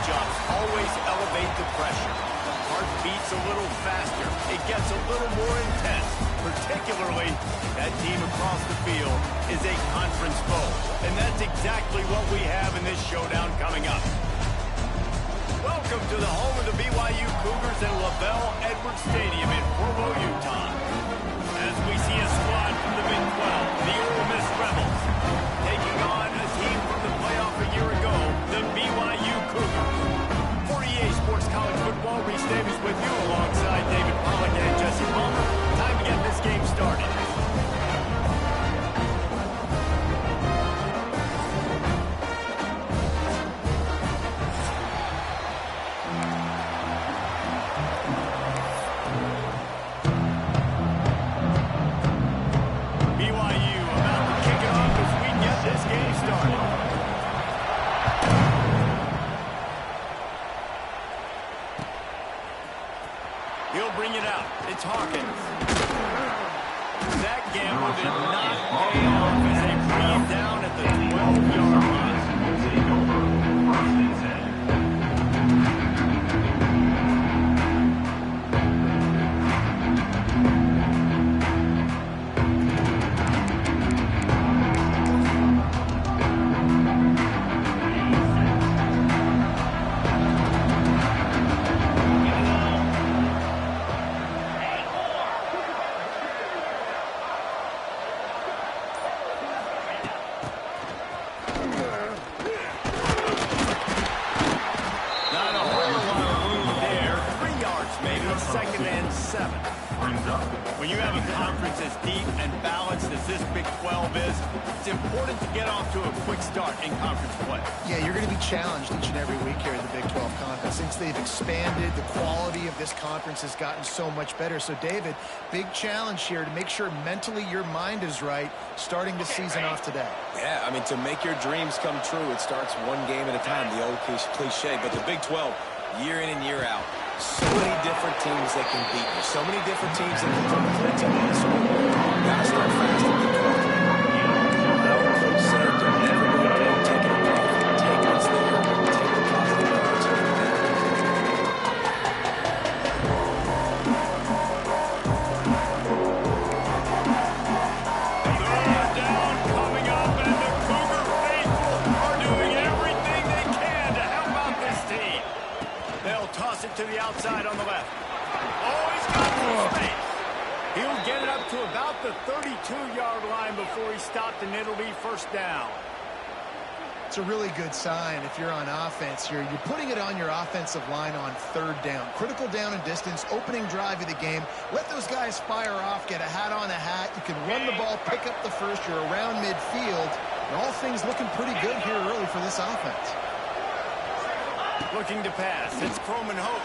matchups always elevate the pressure. The heart beats a little faster. It gets a little more intense. Particularly, that team across the field is a conference foe. And that's exactly what we have in this showdown coming up. Welcome to the home of the BYU Cougars at LaBelle Edwards Stadium in Provo, Utah. As we see a squad from the Big 12, the Ole Miss Rebels, taking on a team from the playoff a year ago, the BYU Cougars. For EA Sports College Football, Reese Davis with you alongside David Pollack and Jesse Palmer. Time to get this game started. He'll bring it out. It's Hawkins. That gamble did not pay off as they bring him down at the 12-yard line. Second and 7. When you have a conference as deep and balanced as this Big 12 is, it's important to get off to a quick start in conference play. Yeah, you're going to be challenged each and every week here in the Big 12 conference. Since they've expanded, the quality of this conference has gotten so much better. So, David, big challenge here to make sure mentally your mind is right starting the season off today. Yeah, I mean, to make your dreams come true, it starts one game at a time, the old cliche. But the Big 12, year in and year out, so many different teams that can beat you. So many different teams that can come threats on you. So you got to start fast in the 12. Our coach said they're never going to go take it apart. Take what's there, take the positive parts of it. Third down coming up, and the Cougar faithful are doing everything they can to help out this team. They'll toss it to the outside on the left. Oh, he's got some space. He'll get it up to about the 32-yard line before he stopped, and it'll be first down. It's a really good sign if you're on offense here. You're putting it on your offensive line on third down. Critical down and distance, opening drive of the game. Let those guys fire off, get a hat on a hat. You can run the ball, pick up the first. You're around midfield. And all things looking pretty good here early for this offense. Looking to pass. It's Croman Hope.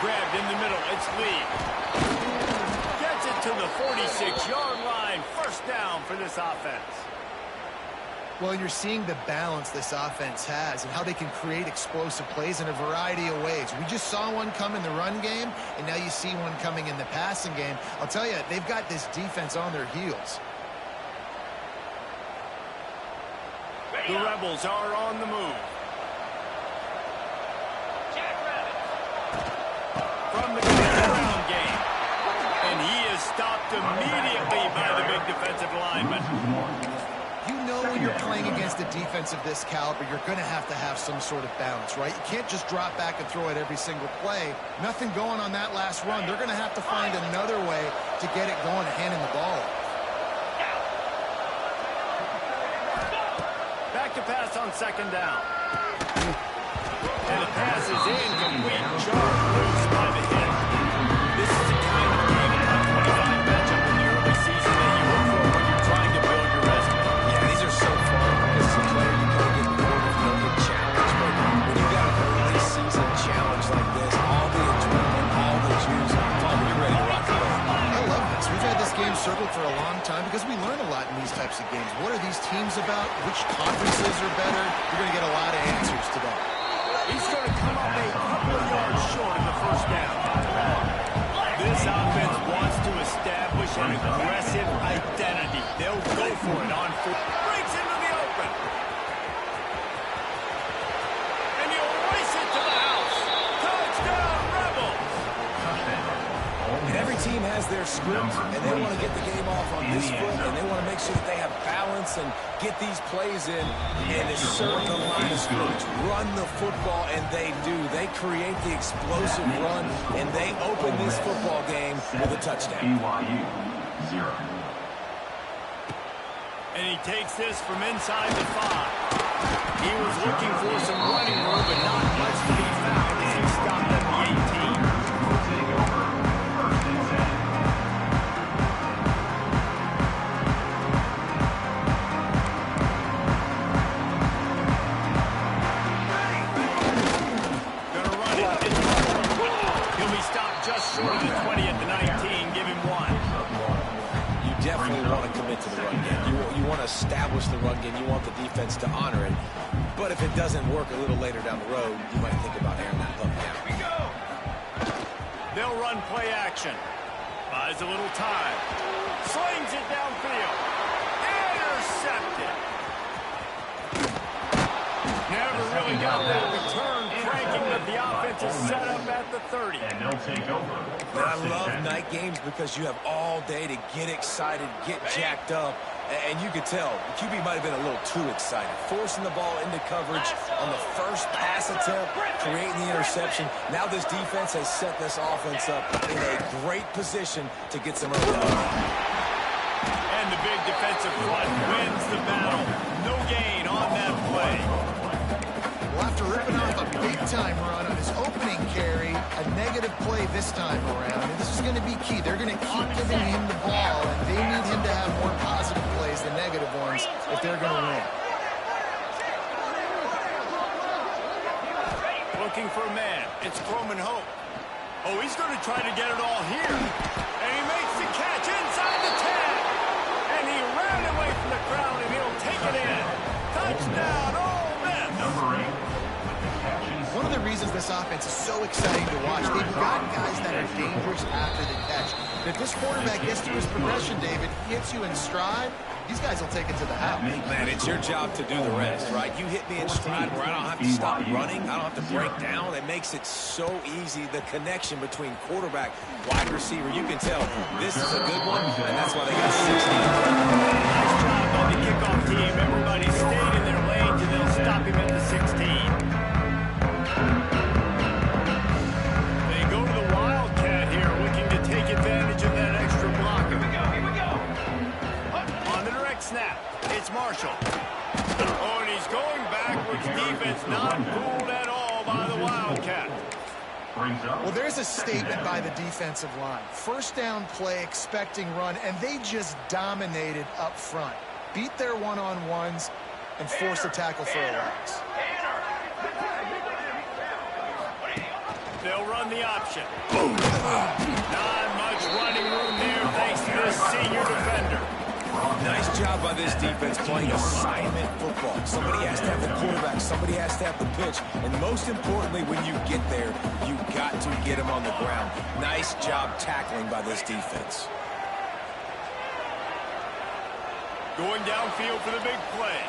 Grabbed in the middle. It's Lee. Gets it to the 46-yard line. First down for this offense. Well, you're seeing the balance this offense has and how they can create explosive plays in a variety of ways. We just saw one come in the run game, and now you see one coming in the passing game. I'll tell you, they've got this defense on their heels. The Rebels are on the move. From the ground game. And he is stopped immediately by the big defensive lineman. You know when you're playing against a defense of this caliber, you're going to have some sort of balance, right? You can't just drop back and throw it every single play. Nothing going on that last run. They're going to have to find another way to get it going and handing the ball off. Back to pass on second down. And the pass is incomplete. Charged loose by the hit. This is the kind of game in a 25 matchup in the early season that you look for when you're trying to build your resume. Yeah, these are so fun. As a player, you kind of get bored if you don't get challenged. But when you've got an early season challenge like this, all the adrenaline, all the juice, you're ready to rock and roll. I love this. We've had this game circled for a long time because we learn a lot in these types of games. What are these teams about? Which conferences are better? You're going to get a lot of answers today. He's going to come up a couple of yards short of the first down. This offense wants to establish an aggressive identity. They'll go for it on foot. Breaks into the open. And the Ole has their script, and they want to get the game off on this foot, and they want to make sure that they have balance and get these plays in and assert the line of scrimmage. Run the football, and they do. They create the explosive run, and they open this football game with a touchdown. BYU 0. And he takes this from inside the 5. He was looking for some running room, but not much to be found as he stopped at the 18. Gonna run it. He'll be stopped just short of the 20 at the 19. Give him 1. You definitely want to commit to the run game. You want to establish the run game. You want the defense to honor it. But if it doesn't work a little later down the road, you might think about airing that hook down. Here we go. They'll run play action. Buys a little time. Slings it downfield. Intercepted. Never really got that return cranking, but the offense is set up at the 30. And they'll take over. I love night games because you have all day to get excited, get jacked up. And you could tell, the QB might have been a little too excited. Forcing the ball into coverage on the first pass attempt, creating the interception. Now this defense has set this offense up in a great position to get some early on. And the big defensive front wins the battle. No gain on that play. Well, after ripping off a big-time run on his opening carry, a negative play this time around. And this is going to be key. They're going to keep giving him the ball, and they need him to have more positive plays than negative ones if they're going to win. Looking for a man. It's Croman Hope. Oh, he's going to try to get it all here. And he makes the catch inside the 10. And he ran away from the crowd, and he'll take it in. Touchdown, Ole Miss. Number 8 with the catches. One of the reasons this offense is so exciting to watch, they've got guys that are dangerous after the catch. And if this quarterback gets to his progression, David, hits you in stride, these guys will take it to the house. Man, it's your job to do the rest, right? You hit me in stride where I don't have to stop running. I don't have to break down. It makes it so easy, the connection between quarterback, wide receiver. You can tell this is a good one, and that's why they got 16. Nice job by the kickoff team. Everybody stayed in their lanes, and they'll stop him at the 16. They go to the Wildcat here, looking to take advantage of that extra blocker. Here we go. On the direct snap, it's Marshall. Oh, and he's going backwards. Defense not fooled at all by the Wildcat. Well, there's a statement by the defensive line. First down play, expecting run, and they just dominated up front. Beat their one-on-ones and forced a tackle for a loss. They'll run the option. Not much running room there thanks to this senior defender. Nice job by this defense playing assignment football. Somebody has to have the quarterback. Somebody has to have the pitch. And most importantly, when you get there, you got to get him on the ground. Nice job tackling by this defense. Going downfield for the big play.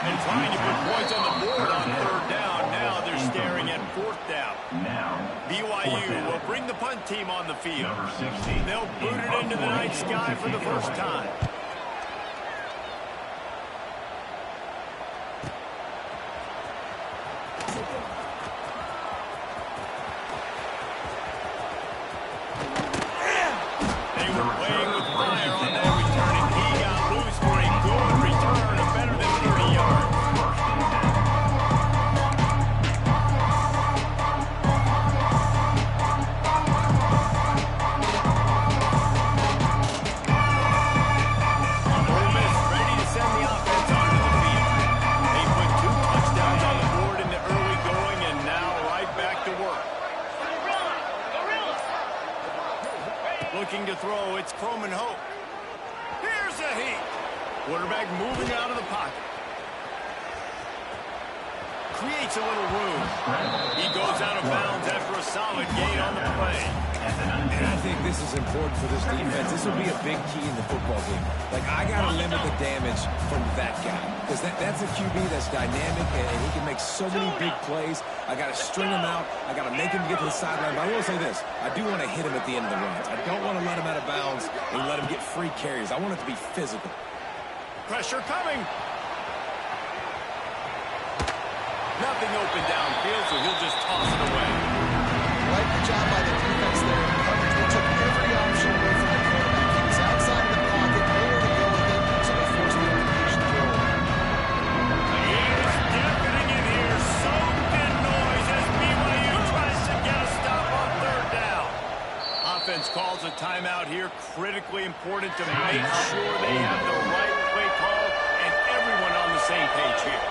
And trying to put points on the board on 3rd down. Now they're staring at 4th down. Now, BYU will bring the punt team on the field. number 16. They'll boot it into the night sky for the first time. They were playing with fire on that return, and he got loose for a good return of better than 30 yards. Ole Miss ready to send the offense onto the field. They put 2 touchdowns on the board in the early going, and now right back to work. Looking to throw, it's Croman Hope. Here's a heat. Quarterback moving out of the pocket. Creates a little room. He goes out of bounds after a solid gain on the play. And I think this is important for this defense. This will be a big key in the football game. Like, I got to limit the damage from that guy. Because that's a QB that's dynamic, and he can make so so many big plays. I got to string him out. I got to make him get to the sideline. But I will say this. I do want to hit him at the end of the runs. I don't want to let him out of bounds and let him get free carries. I want it to be physical. Pressure coming. Nothing open downfield, so he'll just toss it away. Like the job by the defense there in coverage. They took every option away from the quarterback. He was outside of the pocket, nowhere to go with it, so they forced the incompletion throw. He is deafening in here, soaked in noise as BYU tries to get a stop on third down. Offense calls a timeout here. Critically important to make sure they have the right play call and everyone on the same page here.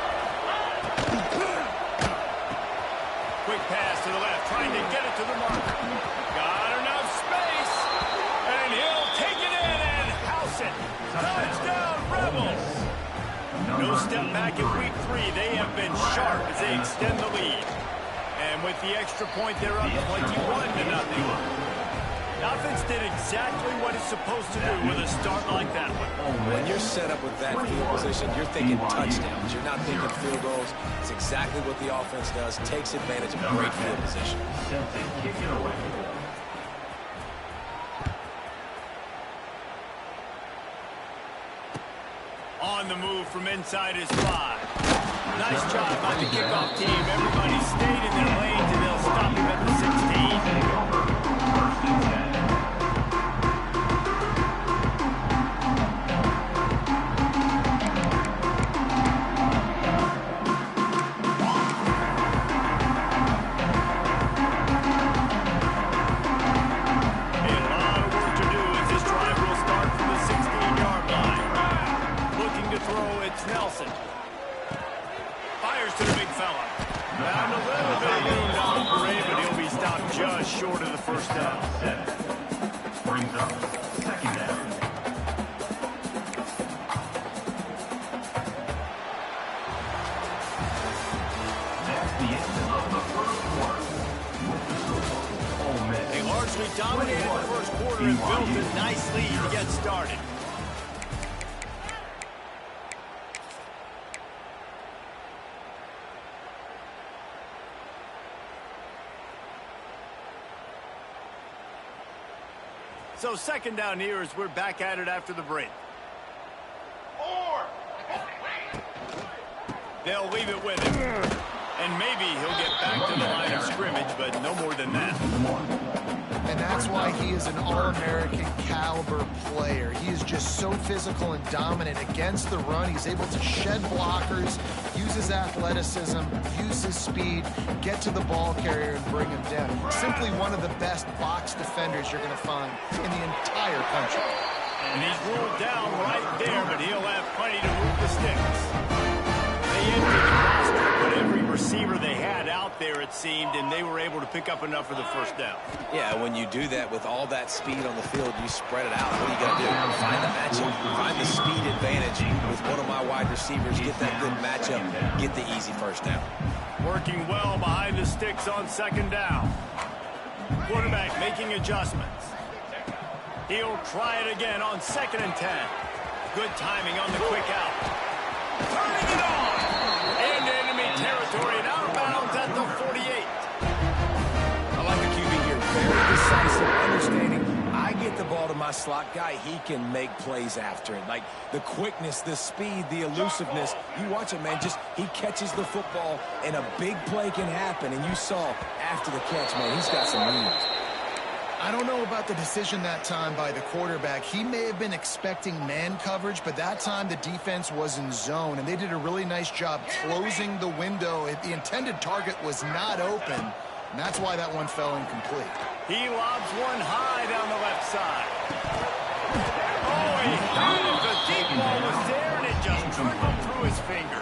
Quick pass to the left, trying to get it to the marker. Got enough space, and he'll take it in and house it. Touchdown, Rebels. No step back in week 3. They have been sharp as they extend the lead. And with the extra point, they're up 21-0. Offense did exactly what it's supposed to do with a start like that one. When you're set up with that field position, you're thinking touchdowns. You're not thinking field goals. It's exactly what the offense does. Takes advantage of great field position. Set to kick it away. On the move from inside his 5. Nice job by the kickoff team. Everybody stayed in their lanes, and they'll stop him at the 16. First and 10. Nelson fires to the big fella. Found a little bit of room down the parade, but he'll be stopped just short of the first down. Brings up second down. That's the end of the first quarter. Ole Miss. They largely dominated the first quarter and built a nice lead to get started. So second down here as we're back at it after the break. They'll leave it with him. And maybe he'll get back to the line of scrimmage, but no more than that. And that's why he is an All-American caliber player. He is just so physical and dominant against the run. He's able to shed blockers, use his athleticism, use his speed, get to the ball carrier and bring him down. Simply one of the best box defenders you're going to find in the entire country. And he's ruled down right there, but he'll have plenty to move the sticks. They emptied the roster, but every receiver they had out there, it seemed, and they were able to pick up enough for the first down. Yeah, when you do that with all that speed on the field, you spread it out. What do you got to do? Find the matchup. Find the speed advantage with one of my wide receivers. Get that good matchup. Get the easy first down. Working well behind the sticks on second down. Quarterback making adjustments. He'll try it again on 2nd and 10. Good timing on the quick out. Turning it on. Into enemy territory and out of bounds at the 48. I like the QB here. Very decisive, understanding. I get the ball to my slot guy. He can make plays after it. Like the quickness, the speed, the elusiveness. You watch it, man. Just he catches the football and a big play can happen. And you saw after the catch, man, he's got some moves. I don't know about the decision that time by the quarterback. He may have been expecting man coverage, but that time the defense was in zone, and they did a really nice job closing the window. The intended target was not open, and that's why that one fell incomplete. He lobs one high down the left side. Oh, he got it. The deep ball was there, and it just trickled through his fingers.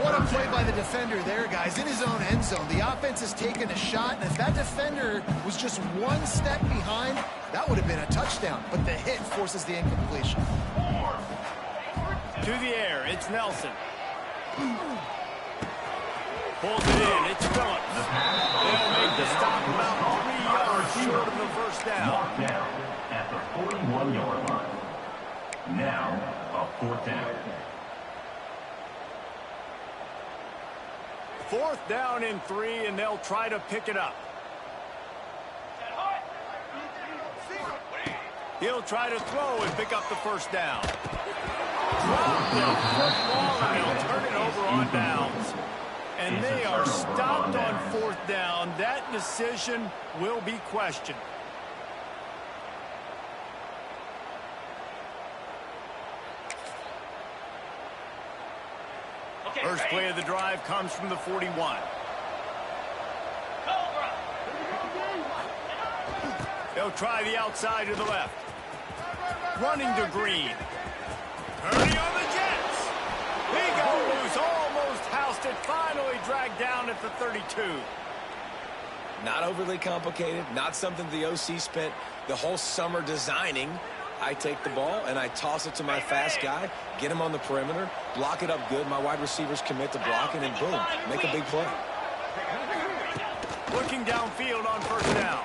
What a play by the defender there, guys. In his own end zone, the offense has taken a shot, and if that defender was just one step behind, that would have been a touchdown. But the hit forces the incompletion. To the air, it's Nelson. Pulls it in, it's Phillips. They'll make the stop about 3 yards short of the first down. Marked down at the 41-yard line. Now, a 4th down. 4th down and 3, and they'll try to pick it up. He'll try to throw and pick up the 1st down. Drop the football, and they'll turn it over on downs. And they are stopped on 4th down. That decision will be questioned. First play of the drive comes from the 41. They'll try the outside to the left. Running to Green. Turning on the Jets. He goes loose. Almost housed it. Finally dragged down at the 32. Not overly complicated. Not something the OC spent the whole summer designing. I take the ball and I toss it to my fast guy, get him on the perimeter, block it up good. My wide receivers commit to blocking, and boom, make a big play. Looking downfield on 1st down.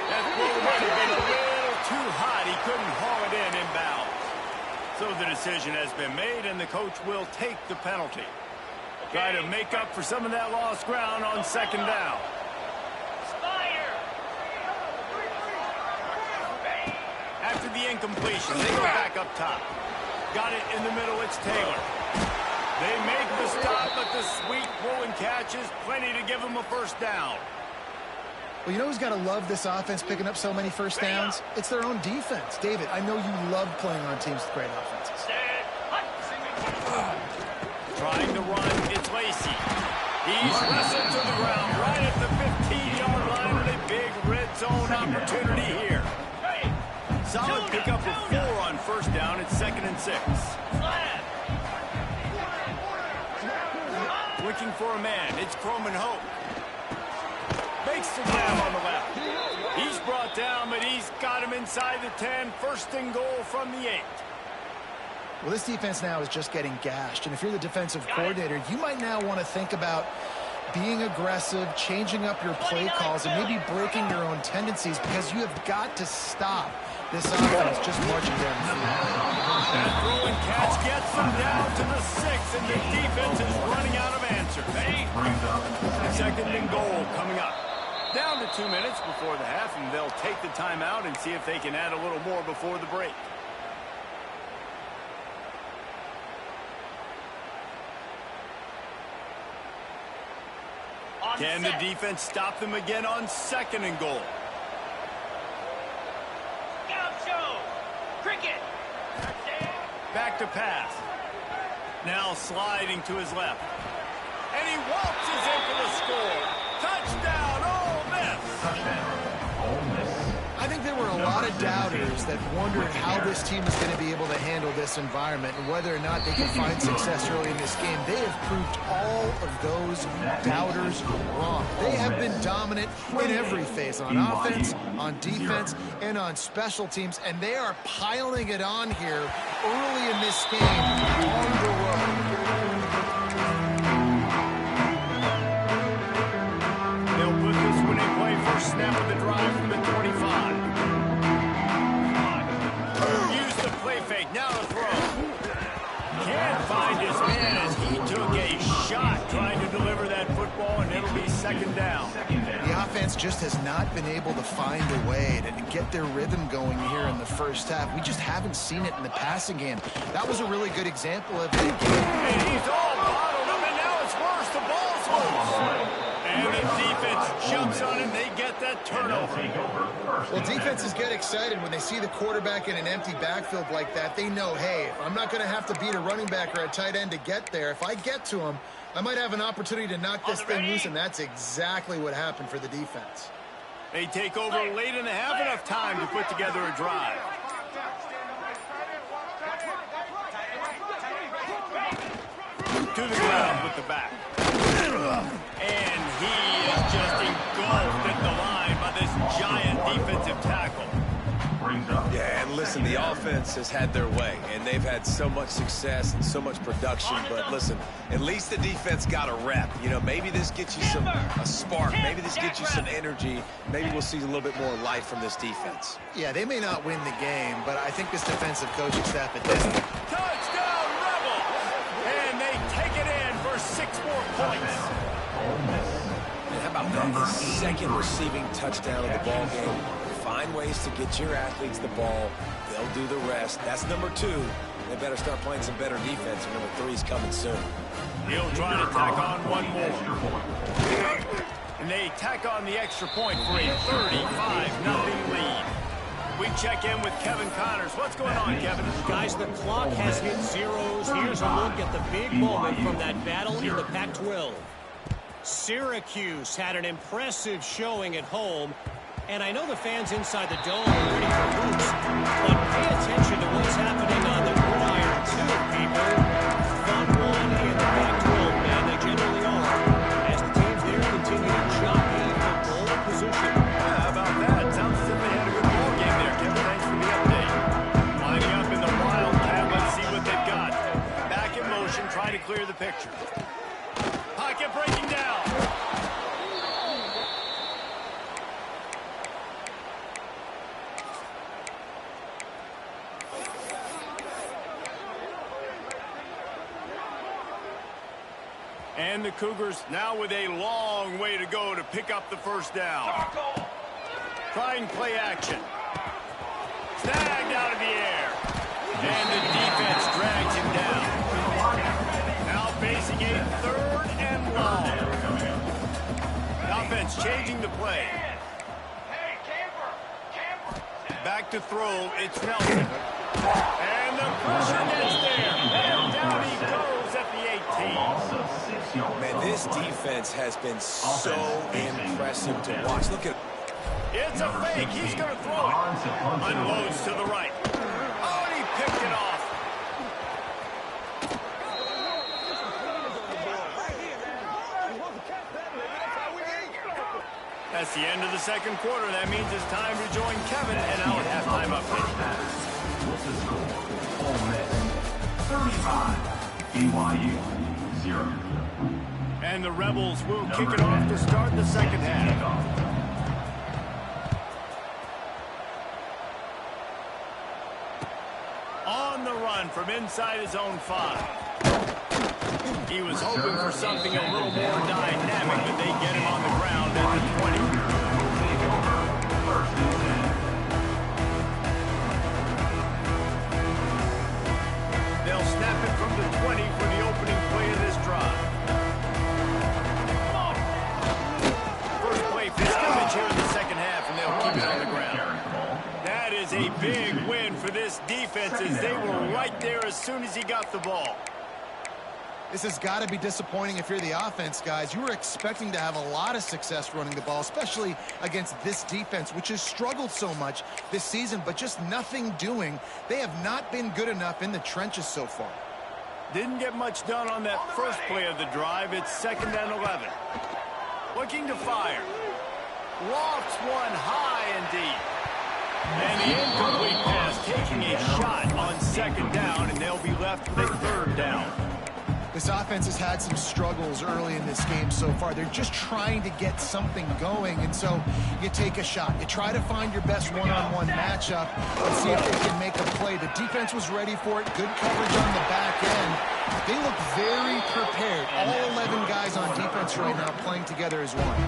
That throw might have been a little too hot. He couldn't haul it in inbound. So the decision has been made, and the coach will take the penalty. Try to make up for some of that lost ground on 2nd down. After the incompletion, they go back up top. Got it in the middle, it's Taylor. They make the stop, but the sweet throw and catch is plenty to give them a 1st down. Well, you know who's got to love this offense picking up so many 1st downs? It's their own defense. David, I know you love playing on teams with great offenses. Trying to run, it's Lacey. He's wrestled to the ground right at the 15-yard line with a big red zone opportunity here. Solid pickup of 4 on 1st down. It's 2nd and 6. Looking for a man. It's Croman Hope. Makes the grab on the left. He's brought down, but he's got him inside the 10. 1st and goal from the 8. Well, this defense now is just getting gashed. And if you're the defensive coordinator, you might now want to think about being aggressive, changing up your play calls, and maybe breaking your own tendencies, because you have got to stop this offense just marching down the field. That throw and catch gets them down to the 6, and the defense is running out of answers. 2nd and goal coming up. Down to 2 minutes before the half, and they'll take the timeout and see if they can add a little more before the break. Can the defense stop them again on 2nd and goal? Back to pass. Now sliding to his left. And he waltzes in for the score. Touchdown, Ole Miss! Touchdown, Ole Miss. I think there were a lot of doubters that wondered how this team is going to be able to handle this environment and whether or not they can find success early in this game. They have proved all of those doubters wrong. They have been dominant in every phase, on offense, on defense, and on special teams, and they are piling it on here early in this game on the road. They'll put this one in play. First snap of the drive from the 25. Use the play fake. Now the throw. Can't find his man as he took a shot trying to deliver that football, and it'll be 2nd down. The offense just has not been able to find a way to get their rhythm going here in the 1st half. We just haven't seen it in the passing game. That was a really good example of it. And he's all bottled up, and now it's worse. The ball's loose. And the defense jumps on him. They get that turnover. Well, defenses get excited when they see the quarterback in an empty backfield like that. They know, hey, I'm not going to have to beat a running back or a tight end to get there. If I get to him, I might have an opportunity to knock this thing loose, and that's exactly what happened for the defense. They take over late and have enough time to put together a drive. To the ground with the back. And he is just engulfed at the line by this giant defensive tackle. Yeah, and listen, the offense has had their way, and they've had so much success and so much production. But listen, at least the defense got a rep. You know, maybe this gets you a spark. Maybe this gets you some energy. Maybe we'll see a little bit more life from this defense. Yeah, they may not win the game, but I think this defensive coaching staff at this. Touchdown, Rebel! And they take it in for 6 more points. And how about that? His second receiving touchdown of the ball game. Find ways to get your athletes the ball. They'll do the rest. That's number 2. They better start playing some better defense. Number 3's coming soon. He'll try to tack on one more. And they tack on the extra point for a 35-0 lead. We check in with Kevin Connors. What's going on, Kevin? Guys, the clock has hit zeros. Here's a look at the big moment from that battle in the Pac-12. Syracuse had an impressive showing at home. And I know the fans inside the dome are ready for hoops, but pay attention to what's happening on the gridiron too, people. Fun one in the Pac-12, man. They generally are. As the teams there continue to jockey for goal position. Yeah, how about that? Sounds as if they had a good ball game there, Kevin. Thanks for the update. Lining up in the Wildcat. Let's see what they've got. Back in motion, trying to clear the picture. Pocket breaking down. And the Cougars now with a long way to go to pick up the first down. Trying play action. Snagged out of the air. And the defense drags him down. Now facing a 3rd and long. Offense changing the play. Back to throw. It's Nelson. And the pressure gets there. And down he goes at the 18. Man, this defense has been so impressive to watch. Look at It's a fake. He's going to throw it. Unloads to the right. Oh, and he picked it off. That's the end of the second quarter. That means it's time to join Kevin and our halftime update. What's the score? Ole Miss 35, BYU 0. And the Rebels will kick it off to start the second half. On the run from inside his own 5. He was hoping for something a little more dynamic, but they get him on the ground at the 20. They'll snap it from the 20 for the opening play of this drive. First play for scrimmage here in the second half, and they'll keep it on the ground. That is a big win for this defense, as they were right there as soon as he got the ball. This has got to be disappointing if you're the offense, guys. You were expecting to have a lot of success running the ball, especially against this defense, which has struggled so much this season, but just nothing doing. They have not been good enough in the trenches so far. Didn't get much done on that first play of the drive. It's 2nd and 11. Looking to fire. Lofts one high and deep. And the incomplete pass, taking a shot on 2nd down, and they'll be left with a 3rd down. This offense has had some struggles early in this game so far. They're just trying to get something going, and so you take a shot. You try to find your best one-on-one matchup and see if they can make a play. The defense was ready for it. Good coverage on the back end. They look very prepared. All 11 guys on defense right now playing together as one.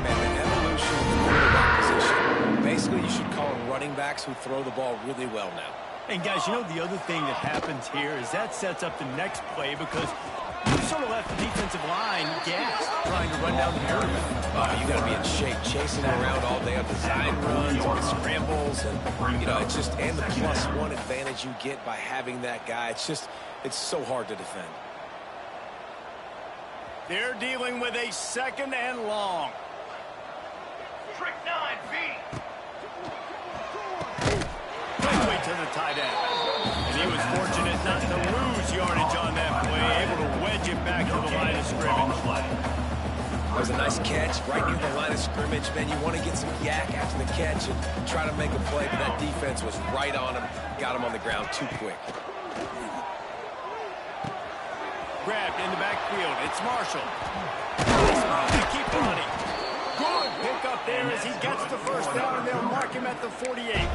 Man, the evolution of the quarterback position. Basically, you should call them running backs who throw the ball really well now. And guys, you know the other thing that happens here is that sets up the next play, because you sort of left the defensive line gassed trying to run down the area. You got to be in shape, chasing them around all day on design runs, on scrambles, and it's just and the +1 advantage you get by having that guy. It's so hard to defend. They're dealing with a 2nd and long. Trick 9B. Quickly to the tight end. And he was fortunate not to lose yardage on that play, able to wedge it back to the line of scrimmage. That was a nice catch right near the line of scrimmage. Man, you want to get some yak after the catch and try to make a play, but that defense was right on him, got him on the ground too quick. Grabbed in the backfield. It's Marshall. They keep running. Good pick up there as he gets the first down, and they'll mark him at the 48.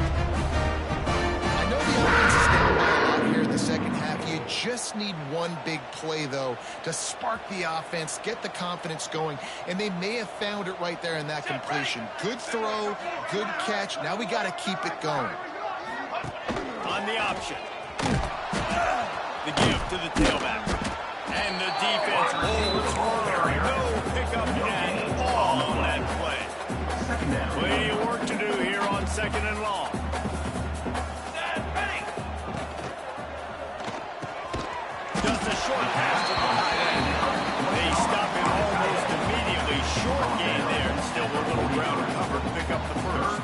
I know the offense is down by a lot here in the second half. You just need one big play, though, to spark the offense, get the confidence going, and they may have found it right there in that completion. Good throw, good catch. Now we got to keep it going. On the option. The give to the tailback. And the defense holds firm. No pickup at all on that play. Plenty of work to do here on 2nd and long. Just a short pass to the tight end. They stop it almost immediately. Short gain there. Still a little ground to cover to pick up the first.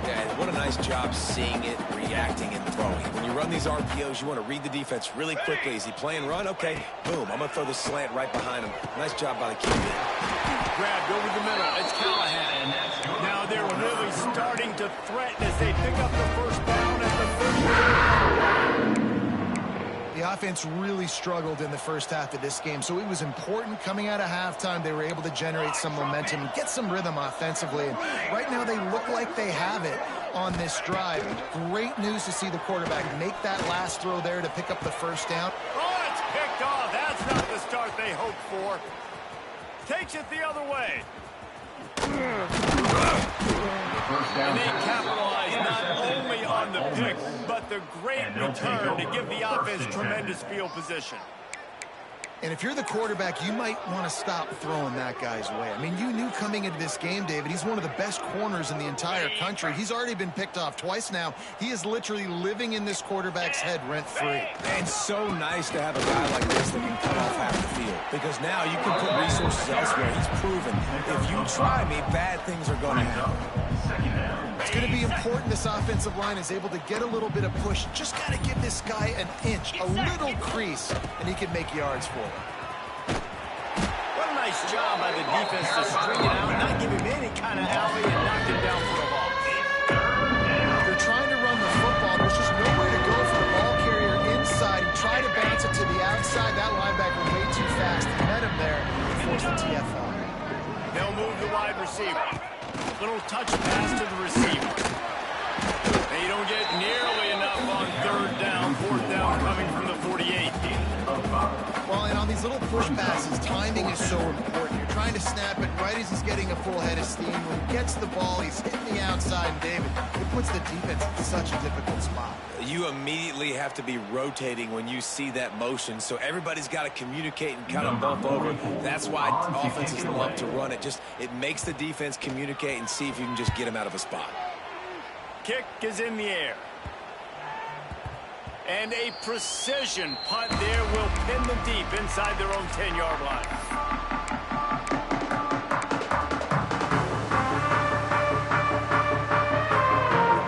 Yeah, what a nice job seeing it, reacting, and throwing. When you run these RPOs, you want to read the defense really quickly. Is he playing run? Okay, boom. I'm going to throw the slant right behind him. Nice job by the QB. Grabbed over the middle. It's Callahan. Now they're really starting to threaten as they pick up the first down at the 30. The offense really struggled in the first half of this game, so it was important coming out of halftime. They were able to generate some momentum and get some rhythm offensively. And right now they look like they have it on this drive. Great news to see the quarterback make that last throw there to pick up the first down. Oh, it's picked off. That's not the start they hoped for. Takes it the other way. And they capitalize not only on the pick, but the great return to give the offense tremendous field position. And if you're the quarterback, you might want to stop throwing that guy's way. I mean, you knew coming into this game, David, he's one of the best corners in the entire country. He's already been picked off twice now. He is literally living in this quarterback's head rent-free. And so nice to have a guy like this that can cut off half the field. Because now you can put resources elsewhere. He's proven if you try me, bad things are going to happen. It's going to be important this offensive line is able to get a little bit of push. Just got to give this guy an inch, a little crease, and he can make yards for it. What a nice job by the defense to string it out, not give him any kind of alley, and knock him down for a ball. They're trying to run the football. There's just nowhere to go for the ball carrier inside. He tried to bounce it to the outside. That linebacker way too fast. He met him there and forced the TFL. They'll move the wide receiver. Little touch pass to the receiver. They don't get nearly enough on 3rd down. 4th down coming from the 48. Well, and on these little push passes, timing is so important. You're trying to snap it right as he's getting a full head of steam. When he gets the ball, he's hitting the outside, and David, it puts the defense in such a difficult spot. You immediately have to be rotating when you see that motion, so everybody's got to communicate and kind of bump over. That's why offenses love to run it. It makes the defense communicate and see if you can just get him out of a spot. Kick is in the air. And a precision punt there will pin them deep inside their own 10-yard line.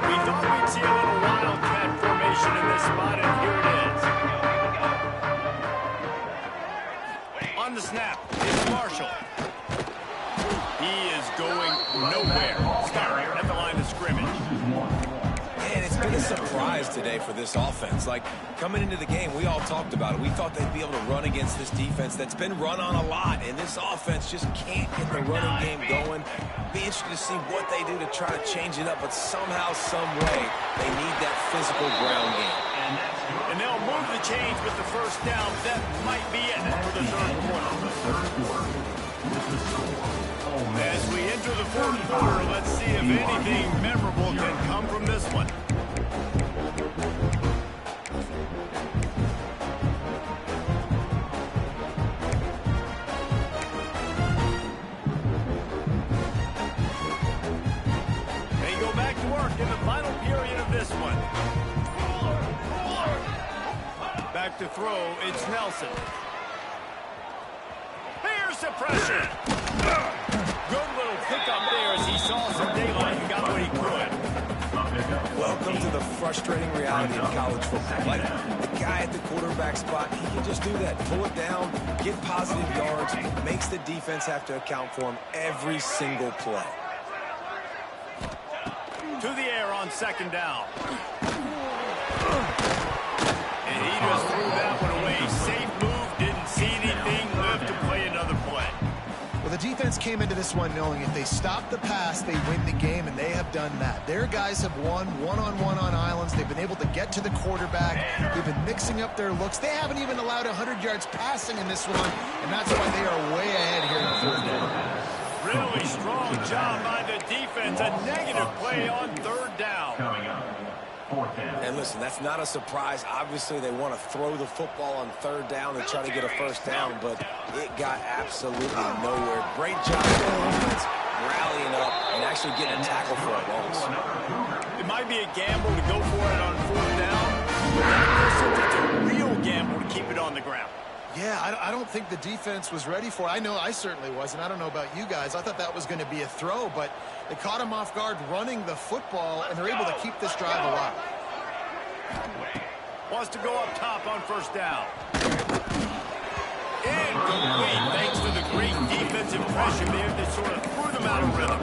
We thought we'd see a little wildcat formation in this spot, and here it is. On the snap, it's Marshall. He is going nowhere. Stop at the line of scrimmage. And it's been a surprise today for this offense. Like, coming into the game, we all talked about it. We thought they'd be able to run against this defense that's been run on a lot, and this offense just can't get the running game going. Be interested to see what they do to try to change it up, but somehow, some way, they need that physical ground game. And they'll move the chains with the first down. That might be it for the 3rd quarter. As we enter the 4th quarter, let's see if anything memorable can come from this one. They go back to work in the final period of this one. Back to throw, it's Nelson. Here's the pressure. Good little pickup there as he saw some daylight and got what he could. Welcome to the frustrating reality of college football. Like, the guy at the quarterback spot, he can just do that. Pull it down, get positive yards, makes the defense have to account for him every single play. To the air on 2nd down. And he just threw that one away. Safe move, didn't see anything, lived to play another play. Well, the defense came into this one knowing if they stop the pass, they win the game, and they have done that. Their guys have won one-on-one on islands. They've been able to get to the quarterback. They've been mixing up their looks. They haven't even allowed 100 yards passing in this one, and that's why they are way ahead here in the fourth down. Really strong job by the defense. A negative play on third down. And listen, that's not a surprise. Obviously, they want to throw the football on third down and try to get a first down, but it got absolutely nowhere. Great job by the defense rallying up and actually getting a tackle for a loss. It might be a gamble to go for it on fourth down, but it's a real gamble to keep it on the ground. Yeah, I don't think the defense was ready for it. I know I certainly wasn't. I don't know about you guys. I thought that was going to be a throw, but they caught him off guard running the football, and they're able to keep this drive alive. Wants to go up top on first down. Incomplete, thanks to the great defensive pressure there that sort of threw them out of rhythm.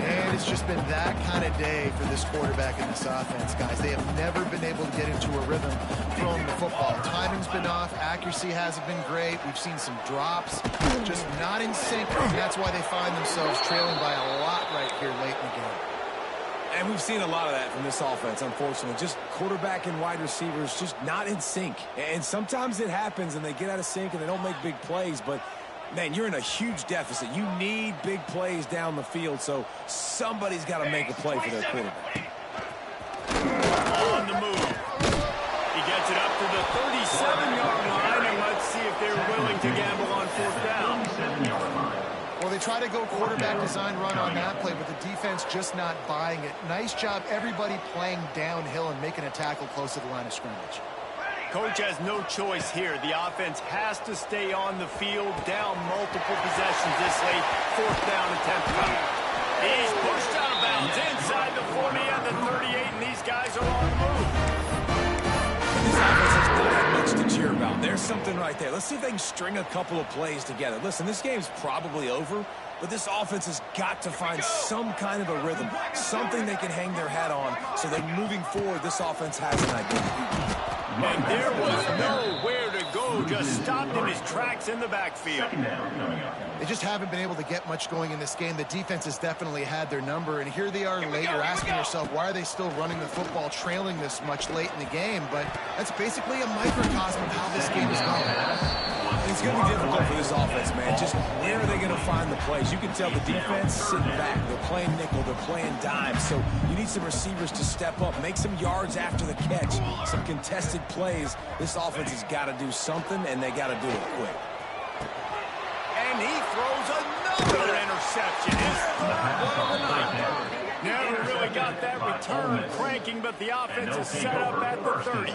And it's just been that kind of day for this quarterback and this offense, guys. They have never been able to get into a rhythm throwing the football. Timing's been off. Accuracy hasn't been great. We've seen some drops, just not in sync. And that's why they find themselves trailing by a lot right here late in the game. And we've seen a lot of that from this offense, unfortunately. Just quarterback and wide receivers just not in sync. And sometimes it happens and they get out of sync and they don't make big plays. But, man, you're in a huge deficit. You need big plays down the field, so somebody's got to make a play for their quarterback. On the move. He gets it up to the 37-yard line, and let's see if they're willing to gamble on fourth down. Well, they try to go quarterback design run on that play, but the defense just not buying it. Nice job, everybody playing downhill and making a tackle close to the line of scrimmage. Coach has no choice here. The offense has to stay on the field, down multiple possessions this late. Fourth down attempt coming. He's pushed out of bounds inside the 40 and the 38, and these guys are on the move. This offense has not had much to cheer about. There's something right there. Let's see if they can string a couple of plays together. Listen, this game's probably over, but this offense has got to find some kind of a rhythm, something they can hang their hat on so that moving forward, this offense has an identity. And there was nowhere to go, just stopped in his tracks in the backfield. They just haven't been able to get much going in this game. The defense has definitely had their number, and here they are late. You're asking yourself, why are they still running the football, trailing this much late in the game? But that's basically a microcosm of how this game is going. It's going to be difficult for this offense, man. Just where are they going to find the plays? You can tell the defense sitting back. They're playing nickel. They're playing dime. So you need some receivers to step up, make some yards after the catch, some contested plays. This offense has got to do something, and they got to do it quick. And he throws another interception. His third one of the night. Never really got that return cranking, but the offense is set up at the 30.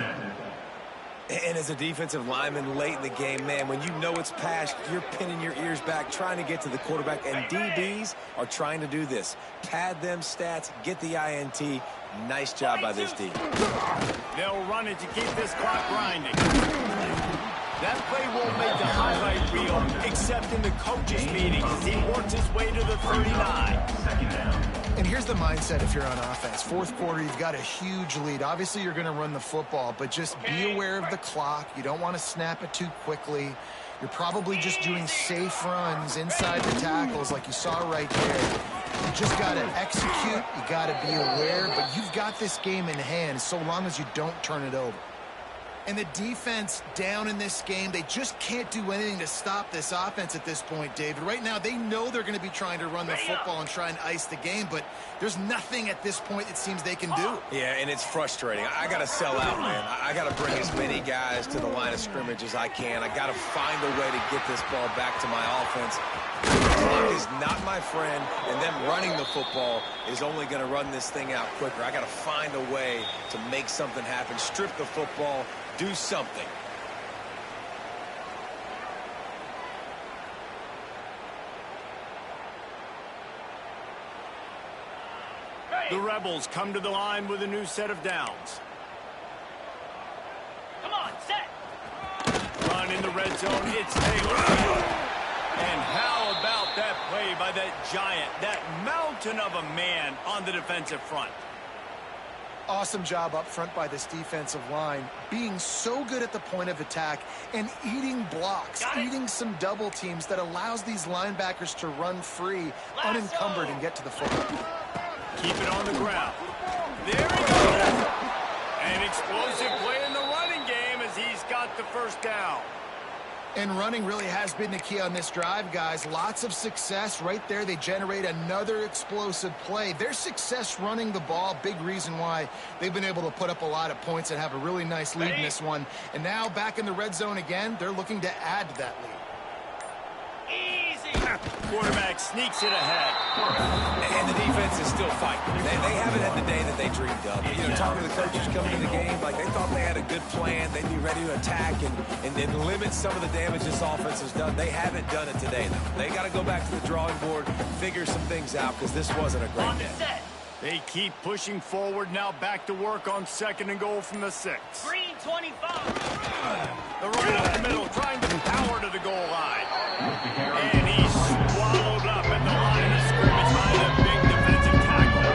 And as a defensive lineman late in the game, man, when you know it's past, you're pinning your ears back, trying to get to the quarterback, and DBs are trying to do this. Pad them stats, get the INT. Nice job by this D. They'll run it to keep this clock grinding. That play won't make the highlight reel, except in the coaches' meeting as he works his way to the 39. And here's the mindset if you're on offense. Fourth quarter, you've got a huge lead. Obviously, you're going to run the football, but just be aware of the clock. You don't want to snap it too quickly. You're probably just doing safe runs inside the tackles like you saw right there. You just got to execute. You got to be aware, but you've got this game in hand so long as you don't turn it over. And the defense down in this game, they just can't do anything to stop this offense at this point, David. Right now, they know they're going to be trying to run the football and try and ice the game, but there's nothing at this point it seems they can do. Yeah, and it's frustrating. I got to sell out, man. I got to bring as many guys to the line of scrimmage as I can. I got to find a way to get this ball back to my offense. The clock is not my friend, and them running the football is only going to run this thing out quicker. I got to find a way to make something happen, strip the football, do something. The Rebels come to the line with a new set of downs. Come on, set. Run in the red zone. It's Taylor. And how about that play by that giant, that mountain of a man on the defensive front? Awesome job up front by this defensive line, being so good at the point of attack and eating blocks, eating some double teams that allows these linebackers to run free, unencumbered, and get to the football. Keep it on the ground. There he goes. An explosive play in the running game as he's got the first down. And running really has been the key on this drive, guys. Lots of success right there. They generate another explosive play. Their success running the ball, big reason why they've been able to put up a lot of points and have a really nice lead in this one. And now back in the red zone again, they're looking to add to that lead. Quarterback sneaks it ahead. And the defense is still fighting. They haven't had the day that they dreamed of. You know, talking to the coaches coming into the game, like they thought they had a good plan. They'd be ready to attack and then limit some of the damage this offense has done. They haven't done it today, though. They got to go back to the drawing board, figure some things out, because this wasn't a great game. They keep pushing forward, now back to work on 2nd and goal from the 6. Green 25. They're right up the middle, trying to power to the goal line. And he's swallowed up at the line of scrimmage by the big defensive tackle.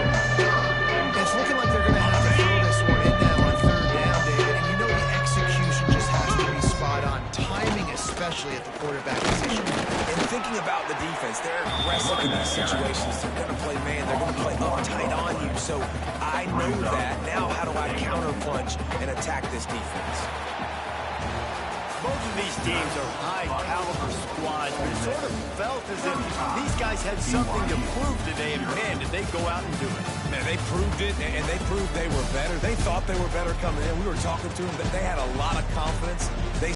It's looking like they're going to have to throw this one in now on 3rd down, David. And you know the execution just has to be spot on. Timing, especially at the quarterback position. And thinking about the defense, they're aggressive in these situations. They're going to play man. They're going to play up tight on you. So I know that. Now how do I counterpunch and attack this defense? Both of these teams are high-caliber squads, but it sort of felt as if these guys had something to prove today, and man, did they go out and do it. Man, they proved it, and they proved they were better. They thought they were better coming in. We were talking to them, but they had a lot of confidence. They